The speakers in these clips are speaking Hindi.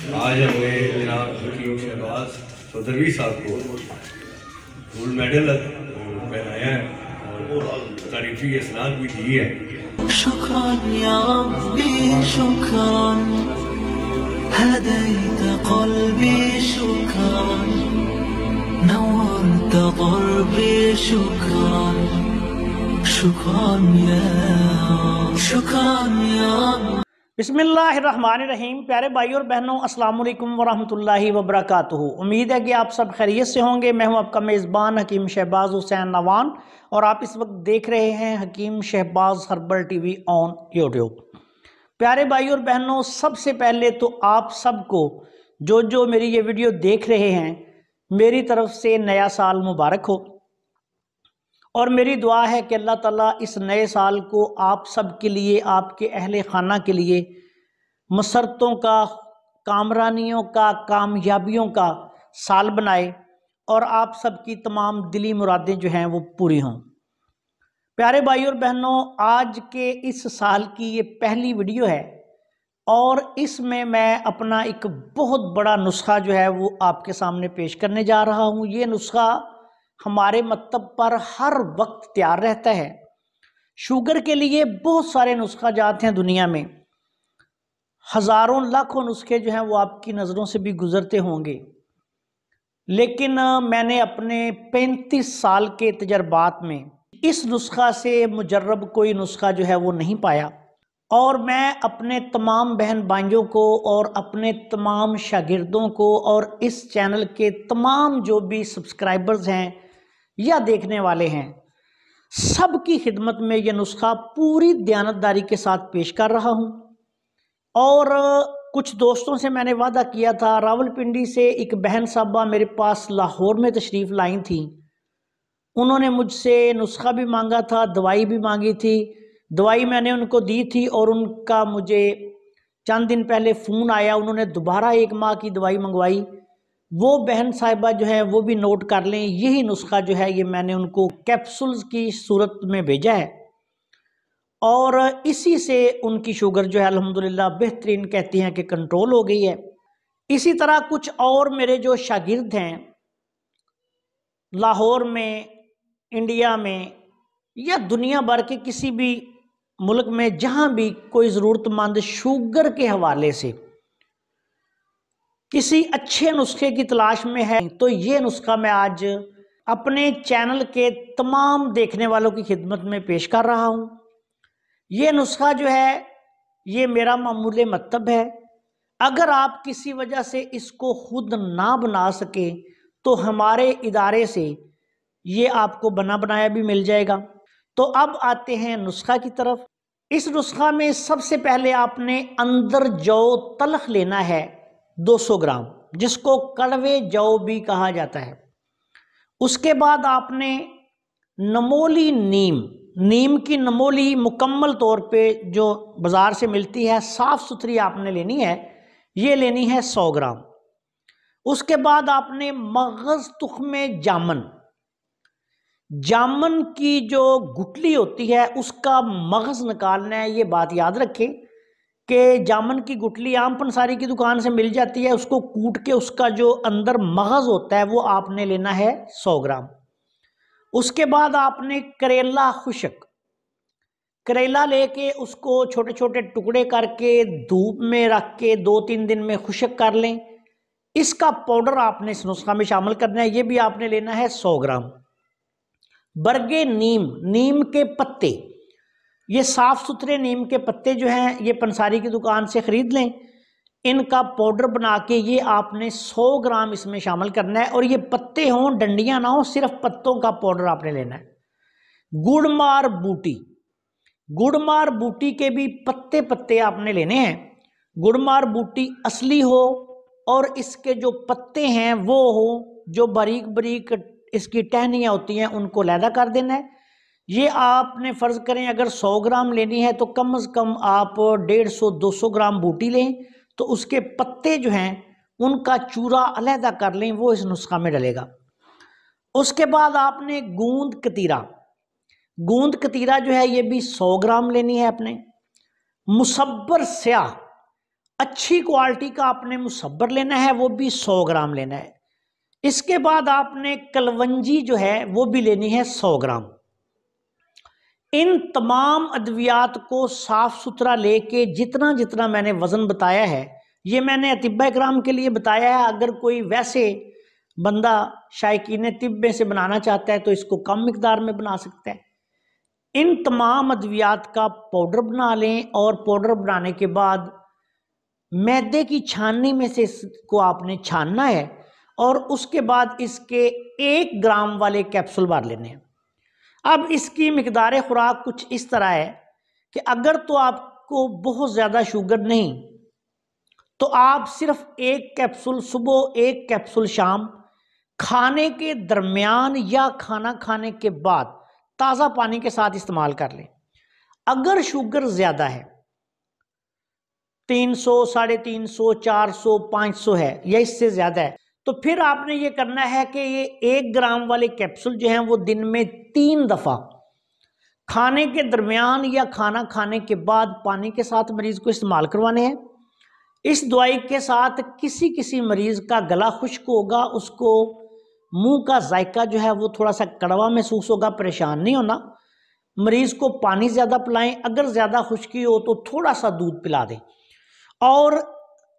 आज हमने जनाब हकीम शहबाज चौधरी साहब को गोल्ड मेडल पहनाया है और तारीफी इसनाद भी दी है। शुक्रान या रब्बी शुक्रान, हदैत क़ल्बी शुक्रान, नव्वरत क़ल्बी शुक्रान, शुक्रान या बिस्मिल्लाहिर्रहमानिर्रहीम। प्यारे भाई और बहनों, अस्सलाम वालेकुम वरहमतुल्लाहि वबरकातुहू। उम्मीद है कि आप सब खैरियत से होंगे। मैं हूं आपका मेज़बान हकीम शहबाज हुसैन नवान और आप इस वक्त देख रहे हैं Hakeem Shahbaz herbal TV on YouTube. प्यारे भाई और बहनों, सबसे पहले तो आप सबको जो मेरी ये वीडियो देख रहे हैं, मेरी तरफ से नया साल मुबारक हो और मेरी दुआ है कि अल्लाह ताला इस नए साल को आप सब के लिए, आपके अहले खाना के लिए मसरतों का, कामरानियों का, कामयाबियों का साल बनाए और आप सब की तमाम दिली मुरादें जो हैं वो पूरी हों। प्यारे भाई और बहनों, आज के इस साल की ये पहली वीडियो है और इसमें मैं अपना एक बहुत बड़ा नुस्खा जो है वो आपके सामने पेश करने जा रहा हूँ। ये नुस्खा हमारे मकतब पर हर वक्त तैयार रहता है। शुगर के लिए बहुत सारे नुस्खा जाते हैं दुनिया में, हज़ारों लाखों नुस्खे जो हैं वो आपकी नज़रों से भी गुजरते होंगे, लेकिन मैंने अपने 35 साल के तजर्बात में इस नुस्खा से मुजर्रब कोई नुस्खा जो है वो नहीं पाया। और मैं अपने तमाम बहन भाइयों को और अपने तमाम शागिर्दों को और इस चैनल के तमाम जो भी सब्सक्राइबर्स हैं या देखने वाले हैं, सब की खिदमत में यह नुस्खा पूरी दयानतदारी के साथ पेश कर रहा हूं। और कुछ दोस्तों से मैंने वादा किया था, रावलपिंडी से एक बहन साहबा मेरे पास लाहौर में तशरीफ़ लाई थी। उन्होंने मुझसे नुस्खा भी मांगा था, दवाई भी मांगी थी। दवाई मैंने उनको दी थी और उनका मुझे चंद दिन पहले फ़ोन आया, उन्होंने दोबारा 1 माह की दवाई मंगवाई। वो बहन साहिबा जो है वो भी नोट कर लें, यही नुस्खा जो है ये मैंने उनको कैप्सूल्स की सूरत में भेजा है और इसी से उनकी शुगर जो है अल्हम्दुलिल्लाह बेहतरीन कहती हैं कि कंट्रोल हो गई है। इसी तरह कुछ और मेरे जो शागिर्द हैं लाहौर में, इंडिया में या दुनिया भर के किसी भी मुल्क में, जहाँ भी कोई ज़रूरतमंद शुगर के हवाले से किसी अच्छे नुस्खे की तलाश में है, तो ये नुस्खा मैं आज अपने चैनल के तमाम देखने वालों की खिदमत में पेश कर रहा हूँ। ये नुस्खा जो है ये मेरा मामूले मतलब है। अगर आप किसी वजह से इसको खुद ना बना सके तो हमारे इदारे से ये आपको बना बनाया भी मिल जाएगा। तो अब आते हैं नुस्खा की तरफ। इस नुस्खा में सबसे पहले आपने अंदर जौ तलख लेना है 200 ग्राम, जिसको कड़वे जौ भी कहा जाता है। उसके बाद आपने नमोली नीम की नमोली मुकम्मल तौर पे जो बाज़ार से मिलती है, साफ़ सुथरी आपने लेनी है, ये लेनी है 100 ग्राम। उसके बाद आपने मगज़ तुख्मे जामन की जो गुठली होती है उसका मगज़ निकालना है। ये बात याद रखें कि जामन की गुठली आम पंसारी की दुकान से मिल जाती है, उसको कूट के उसका जो अंदर मगज़ होता है वो आपने लेना है 100 ग्राम। उसके बाद आपने करेला खुश्क, करेला लेके उसको छोटे छोटे टुकड़े करके धूप में रख के 2-3 दिन में खुश्क कर लें। इसका पाउडर आपने इस नुस्खा में शामिल करना है, ये भी आपने लेना है 100 ग्राम। बरगे नीम के पत्ते, ये साफ़ सुथरे नीम के पत्ते जो हैं ये पंसारी की दुकान से ख़रीद लें। इनका पाउडर बना के ये आपने 100 ग्राम इसमें शामिल करना है और ये पत्ते हों, डंडियाँ ना हो, सिर्फ पत्तों का पाउडर आपने लेना है। गुड़मार बूटी के भी पत्ते आपने लेने हैं। गुड़मार बूटी असली हो और इसके जो पत्ते हैं वो हो, जो बारीक बारीक इसकी टहनियाँ होती हैं उनको अलहदा कर देना है। ये आपने फ़र्ज़ करें अगर 100 ग्राम लेनी है तो कम से कम आप 150-200 ग्राम बूटी लें, तो उसके पत्ते जो हैं उनका चूरा अलहदा कर लें, वो इस नुस्खा में डलेगा। उसके बाद आपने गूंद कतीरा जो है ये भी 100 ग्राम लेनी है अपने। मुसब्बर स्याह अच्छी क्वालिटी का आपने मुसब्बर लेना है, वो भी 100 ग्राम लेना है। इसके बाद आपने कलवंजी जो है वो भी लेनी है 100 ग्राम। इन तमाम अद्वियात को साफ सुथरा लेके जितना जितना मैंने वज़न बताया है, ये मैंने अतिब्बा इकराम के लिए बताया है। अगर कोई वैसे बंदा शायकीन तिब में से बनाना चाहता है तो इसको कम मिकदार में बना सकता है। इन तमाम अद्वियात का पाउडर बना लें और पाउडर बनाने के बाद मैदे की छाननी में से इसको आपने छानना है और उसके बाद इसके 1 ग्राम वाले कैप्सूल भर लेने हैं। अब इसकी मिकदार खुराक कुछ इस तरह है कि अगर तो आपको बहुत ज़्यादा शुगर नहीं तो आप सिर्फ 1 कैप्सूल सुबह 1 कैप्सूल शाम खाने के दरमियान या खाना खाने के बाद ताज़ा पानी के साथ इस्तेमाल कर लें। अगर शुगर ज़्यादा है 300, 350, 400, 500 है या इससे ज़्यादा है तो फिर आपने ये करना है कि ये 1 ग्राम वाले कैप्सूल जो हैं वो दिन में 3 दफ़ा खाने के दरमियान या खाना खाने के बाद पानी के साथ मरीज़ को इस्तेमाल करवाने हैं। इस दवाई के साथ किसी किसी मरीज़ का गला खुश्क होगा, उसको मुंह का जायका जो है वो थोड़ा सा कड़वा महसूस होगा, परेशान नहीं होना। मरीज़ को पानी ज़्यादा पिलाएं, अगर ज़्यादा खुश्की हो तो थोड़ा सा दूध पिला दें। और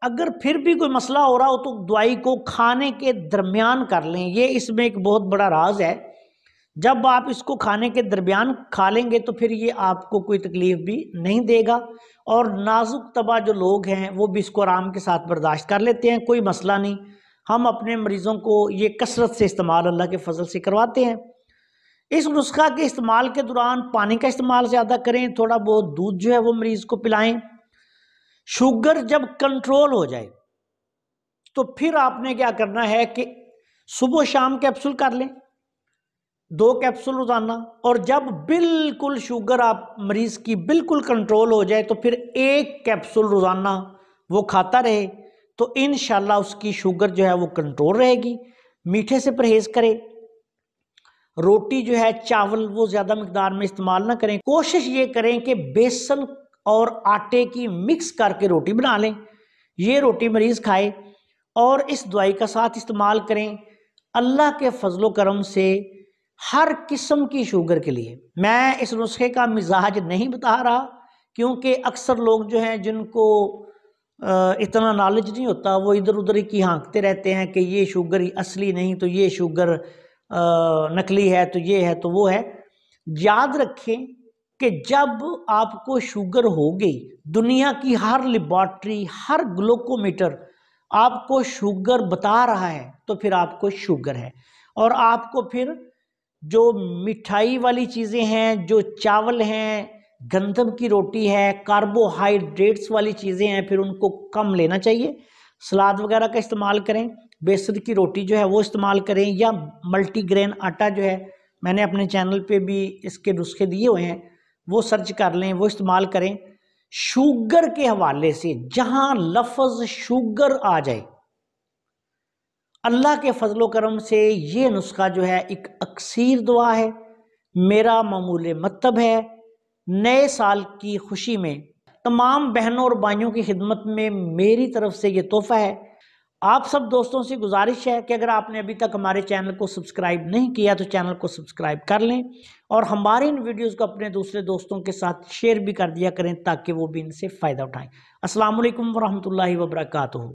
अगर फिर भी कोई मसला हो रहा हो तो दवाई को खाने के दरमियान कर लें। ये इसमें एक बहुत बड़ा राज है, जब आप इसको खाने के दरमियान खा लेंगे तो फिर ये आपको कोई तकलीफ़ भी नहीं देगा। और नाजुक तबा जो लोग हैं वो भी इसको आराम के साथ बर्दाश्त कर लेते हैं, कोई मसला नहीं। हम अपने मरीज़ों को ये कसरत से इस्तेमाल अल्लाह के फजल से करवाते हैं। इस नुस्खा के इस्तेमाल के दौरान पानी का इस्तेमाल ज़्यादा करें, थोड़ा बहुत दूध जो है वो मरीज़ को पिलाएं। शुगर जब कंट्रोल हो जाए तो फिर आपने क्या करना है कि सुबह शाम कैप्सूल कर लें, 2 कैप्सूल रोज़ाना। और जब बिल्कुल शुगर आप मरीज़ की बिल्कुल कंट्रोल हो जाए तो फिर 1 कैप्सूल रोज़ाना वो खाता रहे तो इंशाल्लाह उसकी शुगर जो है वो कंट्रोल रहेगी। मीठे से परहेज़ करें। रोटी जो है चावल वो ज़्यादा मिकदार में इस्तेमाल ना करें। कोशिश ये करें कि बेसन और आटे की मिक्स करके रोटी बना लें, ये रोटी मरीज़ खाए और इस दवाई का साथ इस्तेमाल करें। अल्लाह के फजलो करम से हर किस्म की शुगर के लिए मैं इस नुस्खे का मिजाज नहीं बता रहा, क्योंकि अक्सर लोग जो हैं जिनको इतना नॉलेज नहीं होता वो इधर उधर ही हाँकते रहते हैं कि ये शुगर असली नहीं तो ये शुगर नकली है तो ये है तो वो है। याद रखें कि जब आपको शुगर हो गई, दुनिया की हर लेबॉर्ट्री, हर ग्लूकोमीटर आपको शुगर बता रहा है तो फिर आपको शुगर है। और आपको फिर जो मिठाई वाली चीज़ें हैं, जो चावल हैं, गंदम की रोटी है, कार्बोहाइड्रेट्स वाली चीज़ें हैं, फिर उनको कम लेना चाहिए। सलाद वगैरह का इस्तेमाल करें, बेसन की रोटी जो है वो इस्तेमाल करें, या मल्टीग्रेन आटा जो है मैंने अपने चैनल पे भी इसके नुस्खे दिए हुए हैं, वो सर्च कर लें, वो इस्तेमाल करें। शुगर के हवाले से जहां लफ्ज़ शुगर आ जाए, अल्लाह के फजलो करम से ये नुस्खा जो है एक अक्सीर दुआ है। मेरा मामूल मतलब है नए साल की खुशी में तमाम बहनों और भाइयों की खिदमत में मेरी तरफ से ये तोहफा है। आप सब दोस्तों से गुजारिश है कि अगर आपने अभी तक हमारे चैनल को सब्सक्राइब नहीं किया तो चैनल को सब्सक्राइब कर लें और हमारे इन वीडियोस को अपने दूसरे दोस्तों के साथ शेयर भी कर दिया करें ताकि वो भी इनसे फ़ायदा उठाएं। अस्सलाम वालेकुम वरहमतुल्लाहि वबरकातुहू।